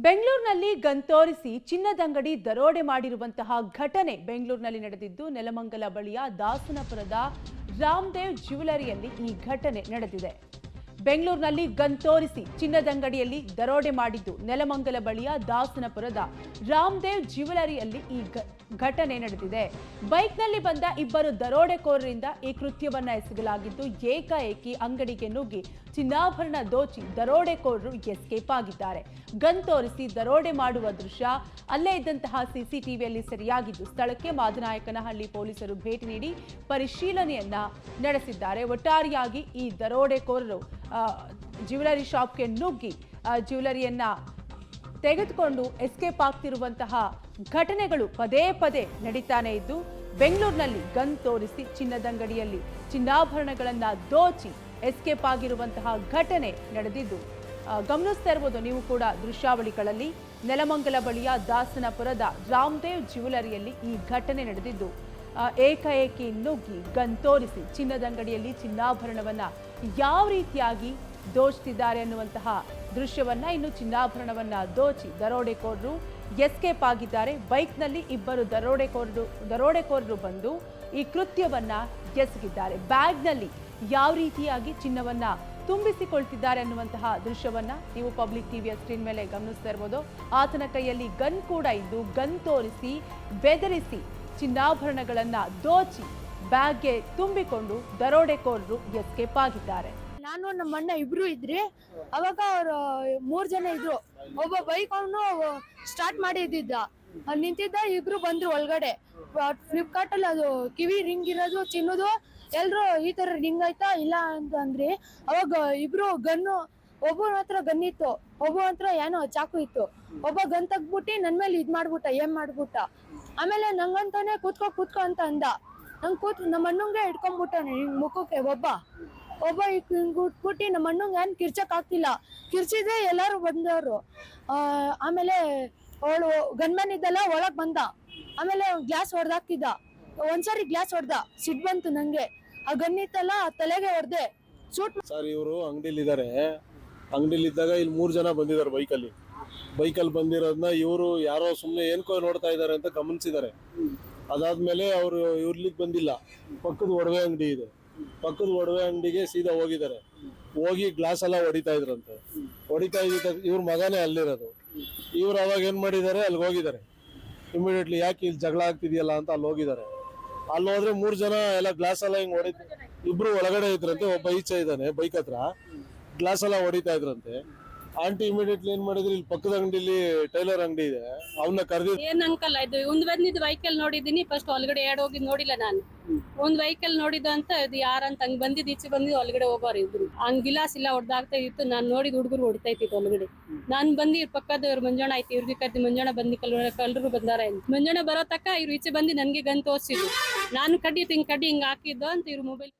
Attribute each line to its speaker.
Speaker 1: ಬೆಂಗಳೂರಿನಲ್ಲಿ ಗನ್ ತೋರಿಸಿ ಚಿನ್ನದಂಗಡಿ ದರೋಡೆ ಮಾಡಿರುವಂತಹ ಘಟನೆ ಬೆಂಗಳೂರಿನಲ್ಲಿ ನಡೆದಿದ್ದು ನೆಲಮಂಗಲ ಬಳಿಯ ದಾಸನಪುರದ ರಾಮದೇವ್ ಜ್ಯುವೆಲರಿಯಲ್ಲಿ ಈ ಘಟನೆ ನಡೆದಿದೆ. ಬೆಂಗಳೂರಿನಲ್ಲಿ ಗನ್ ತೋರಿಸಿ ಚಿನ್ನದಂಗಡಿಯಲ್ಲಿ ದರೋಡೆ ಮಾಡಿದ್ದು ನೆಲಮಂಗಲ ಬಳಿಯ ದಾಸನಪುರದ ರಾಮದೇವ್ ಜ್ಯುವೆಲರಿಯಲ್ಲಿ ಈ ಘಟನೆ ನಡೆದಿದೆ. ಬೈಕ್ನಲ್ಲಿ ಬಂದ ಇಬ್ಬರು ದರೋಡೆಕೋರರಿಂದ ಈ ಕೃತ್ಯವನ್ನ ಎಸಗಲಾಗಿದ್ದು ಏಕಾಏಕಿ ಅಂಗಡಿಗೆ ನುಗ್ಗಿ ಚಿನ್ನಾಭರಣ ದೋಚಿ ದರೋಡೆಕೋರರು ಎಸ್ಕೇಪ್ ಆಗಿದ್ದಾರೆ. ಗನ್ ತೋರಿಸಿ ದರೋಡೆ ಮಾಡುವ ದೃಶ್ಯ ಅಲ್ಲೇ ಇದ್ದಂತಹ ಸಿಸಿಟಿವಿಯಲ್ಲಿ ಸೆರೆಯಾಗಿದ್ದು ಸ್ಥಳಕ್ಕೆ ಮಾದನಾಯಕನಹಳ್ಳಿ ಪೊಲೀಸರು ಭೇಟಿ ನೀಡಿ ಪರಿಶೀಲನೆಯನ್ನ ನಡೆಸಿದ್ದಾರೆ. ಒಟ್ಟಾರೆಯಾಗಿ ಈ ದರೋಡೆಕೋರರು ಜ್ಯುವೆಲರಿ ಶಾಪ್ಗೆ ನುಗ್ಗಿ ಜ್ಯುವೆಲರಿಯನ್ನ ತೆಗೆದುಕೊಂಡು ಎಸ್ಕೇಪ್ ಆಗ್ತಿರುವಂತಹ ಘಟನೆಗಳು ಪದೇ ಪದೇ ನಡೀತಾನೆ ಇದ್ದು ಬೆಂಗಳೂರಿನಲ್ಲಿ ಗನ್ ತೋರಿಸಿ ಚಿನ್ನದಂಗಡಿಯಲ್ಲಿ ಚಿನ್ನಾಭರಣಗಳನ್ನ ದೋಚಿ ಎಸ್ಕೇಪ್ ಆಗಿರುವಂತಹ ಘಟನೆ ನಡೆದಿದ್ದು ಗಮನಿಸ್ತಾ ಇರಬಹುದು ನೀವು ಕೂಡ ದೃಶ್ಯಾವಳಿಗಳಲ್ಲಿ. ನೆಲಮಂಗಲ ಬಳಿಯ ದಾಸನಪುರದ ರಾಮದೇವ್ ಜ್ಯುವೆಲರಿಯಲ್ಲಿ ಈ ಘಟನೆ ನಡೆದಿದ್ದು ಏಕಾಏಕಿ ನುಗ್ಗಿ ಗನ್ ತೋರಿಸಿ ಚಿನ್ನದಂಗಡಿಯಲ್ಲಿ ಚಿನ್ನಾಭರಣವನ್ನ ಯಾವ ರೀತಿಯಾಗಿ ದೋಚ್ತಿದ್ದಾರೆ ಅನ್ನುವಂತಹ ದೃಶ್ಯವನ್ನ, ಇನ್ನು ಚಿನ್ನಾಭರಣವನ್ನ ದೋಚಿ ದರೋಡೆಕೋರರು ಎಸ್ಕೇಪ್ ಆಗಿದ್ದಾರೆ. ಬೈಕ್ನಲ್ಲಿ ಇಬ್ಬರು ದರೋಡೆಕೋರರು ಬಂದು ಈ ಕೃತ್ಯವನ್ನ ಎಸಗಿದ್ದಾರೆ. ಬ್ಯಾಗ್ನಲ್ಲಿ ಯಾವ ರೀತಿಯಾಗಿ ಚಿನ್ನವನ್ನ ತುಂಬಿಸಿಕೊಳ್ತಿದ್ದಾರೆ ಅನ್ನುವಂತಹ ದೃಶ್ಯವನ್ನ ನೀವು ಪಬ್ಲಿಕ್ ಟಿವಿಯ ಸ್ಕ್ರೀನ್ ಮೇಲೆ ಗಮನಿಸ್ತಾ ಇರಬಹುದು. ಆತನ ಕೈಯಲ್ಲಿ ಗನ್ ಕೂಡ ಇದ್ದು ಗನ್ ತೋರಿಸಿ ಬೆದರಿಸಿ ಚಿನ್ನಾಭರಣಗಳನ್ನ ದೋಚಿ ಬ್ಯಾಗ್ಗೆ ತುಂಬಿಕೊಂಡು ದರೋಡೆಕೋರರು ಎಸ್ಕೇಪ್ ಆಗಿದ್ದಾರೆ.
Speaker 2: ನಾನು ನಮ್ಮ ಅಣ್ಣ ಇಬ್ರು ಇದ್ರಿ. ಅವಾಗ ಅವ್ರು 3 ಜನ ಇದ್ರು. ಒಬ್ಬ ಬೈಕ್ ಅವನು ಸ್ಟಾರ್ಟ್ ಮಾಡಿ ನಿಂತಿದ್ದ. ಇಬ್ರು ಬಂದ್ರು ಒಳಗಡೆ. ಫ್ಲಿಪ್ಕಾರ್ಟ್ ಅಲ್ಲಿ ಅದು ಕಿವಿ ರಿಂಗ್ ಇರೋದು ಚಿನ್ನದು ಎಲ್ರು ಈ ತರ ರಿಂಗ್ ಆಯ್ತಾ ಇಲ್ಲ ಅಂತ ಅಂದ್ರಿ. ಅವಾಗ ಇಬ್ರು ಗನ್ನು, ಒಬ್ಬನ ಹತ್ರ ಗನ್ ಇತ್ತು, ಒಬ್ಬ ಹತ್ರ ಏನೋ ಚಾಕು ಇತ್ತು. ಒಬ್ಬ ಗನ್ ತೆಗ್ಬಿಟ್ಟು ನನ್ ಮೇಲೆ ಇದ್ ಮಾಡ್ಬಿಟ್ಟ, ಏನ್ ಮಾಡ್ಬಿಟ್ಟ. ಆಮೇಲೆ ನಂಗಂತಾನೆ ಕೂತ್ಕೋ ಅಂತ ಅಂದ. ನಂಗೆ ನಮ್ಮ ಅಣ್ಣಂಗೆ ಹಿಡ್ಕೊಂಡ್ಬಿಟ್ಟಾನೆ ಮುಖಕ್ಕೆ. ಒಬ್ಬ ಉಟ್ಬಿಟ್ಟು ನಮ್ಮ ಅಣ್ಣಂಗೆ ಏನ್ ಕಿರ್ಚಕ್ ಆಗ್ತಿಲ್ಲ. ಕಿರ್ಚಿದ್ರೆ ಎಲ್ಲಾರು ಬಂದವರು. ಆಮೇಲೆ ಅವಳು ಗನ್ಮ್ಯಾನ್ ಇದ್ದಲ್ಲ ಒಳಗ್ ಬಂದ. ಆಮೇಲೆ ಗ್ಲಾಸ್ ಹೊಡೆದಾಕಿದ್ದ. ಒಂದ್ಸರಿ ಗ್ಲಾಸ್ ಹೊಡೆದ, ಸಿಟ್ ಬಂತು ನಂಗೆ. ಆ ಗನ್ ಇತ್ತಲ್ಲ ತಲೆಗೆ ಹೊಡೆದೆ.
Speaker 3: ಸರ್ ಇವರು ಅಂಗಡಿಲಿ ಇದ್ದಾರೆ. ಅಂಗಡಿಲಿ ಇದ್ದಾಗ ಇಲ್ಲಿ 3 ಜನ ಬಂದಿದ್ದಾರೆ ಬೈಕಲ್ಲಿ ಬಂದಿರೋದನ್ನ ಇವರು ಯಾರೋ ಸುಮ್ಮನೆ ಏನ್ಕೋ ನೋಡ್ತಾ ಇದ್ದಾರೆ ಅಂತ ಗಮನಿಸಿದ್ದಾರೆ. ಅದಾದ್ಮೇಲೆ ಅವರು ಇವ್ರಿಗೆ ಬಂದಿಲ್ಲ. ಪಕ್ಕದ ಒಡವೆ ಅಂಗಡಿ ಇದೆ, ಪಕ್ಕದ ಒಡವೆ ಅಂಗಡಿಗೆ ಸೀದಾ ಹೋಗಿದ್ದಾರೆ. ಹೋಗಿ ಗ್ಲಾಸ್ ಎಲ್ಲ ಹೊಡಿತಾ ಇದ್ರಂತೆ. ಹೊಡಿತಾ ಇದ್ದ ಇವ್ರ ಮಗನೇ ಅಲ್ಲಿರೋದು. ಇವ್ರು ಅವಾಗ ಏನ್ ಮಾಡಿದ್ದಾರೆ, ಅಲ್ಲಿಗೆ ಹೋಗಿದ್ದಾರೆ. ಇಮಿಡಿಯೇಟ್ಲಿ ಯಾಕೆ ಇಲ್ಲಿ ಜಗಳ ಆಗ್ತಿದೆಯಲ್ಲ ಅಂತ ಅಲ್ಲಿ ಹೋಗಿದ್ದಾರೆ. ಅಲ್ಲಿ ಹೋದ್ರೆ 3 ಜನ ಎಲ್ಲ ಗ್ಲಾಸ್ ಎಲ್ಲ ಹಿಂಗ್ ಹೊಡಿತ, ಇಬ್ರು ಒಳಗಡೆ ಇದ್ರಂತೆ, ಒಬ್ಬ ಈಚೆ ಇದ್ದಾನೆ ಬೈಕ್ ಹತ್ರ. ಗ್ಲಾಸ್ ಎಲ್ಲ ಹೊಡಿತಾ ಇದ್ರಂತೆ. ಆಂಟಿ ಇಮಿಡಿಯೇಟ್ಲಿ ಏನ್ ಮಾಡಿದ್ರು, ಇಲ್ಲಿ ಪಕ್ಕದ ಅಂಗಡಿಲಿ ಟೈಲರ್ ಅಂಗಡಿ ಇದೆ, ಅವನ್ನ ಕರೆದಿದ್ದು.
Speaker 4: ಏನ್ ಅಂಕಲ್ ಇದು ಒಂದ್ ಬಂದಿದ್ದು ವೆಹಿಕಲ್ ನೋಡಿದೀನಿ. ಫಸ್ಟ್ ಒಳಗಡೆ ಹೋಗಿ ನೋಡಿಲ್ಲ ನಾನು. ಒಂದ್ ವೆಹಿಕಲ್ ನೋಡಿದ್ದು ಅಂತ ಇದು ಯಾರಂತ ಹಂಗ್ ಬಂದಿದ್ದು, ಈಚೆ ಬಂದಿದ್ದು ಒಳಗಡೆ ಹೋಗೋರು ಇದ್ರು. ಹಂಗ್ ಗಿಲಾಸ್ ಇಲ್ಲ ಹೊಡ್ದಾಗ್ತಾ ಇತ್ತು. ನಾನ್ ನೋಡಿದ್ ಹುಡುಗರು ಹೊಡಿತಾ ಇತ್ತು ಒಳಗಡೆ. ನಾನ್ ಬಂದಿ ಪಕ್ಕದ ಇವ್ರು ಮಂಜಾಣ ಆಯ್ತು, ಇವ್ರಿಗೆ ಕರ್ದಿ ಮಂಜಾಣ ಬಂದಿ ಕಲ್ರು ಬಂದಾರ. ಮಂಜಾಣ ಬರೋ ತಕ್ಕ ಇವ್ರು ಈಚೆ ಬಂದು ನನ್ಗೆ ಗನ್ ತೋರ್ಸಿದ್ರು. ನಾನು ಕಡ್ಡಿ ಹಿಂಗ್ ಹಾಕಿದ್ದು ಅಂತ ಇವ್ರು ಮೊಬೈಲ್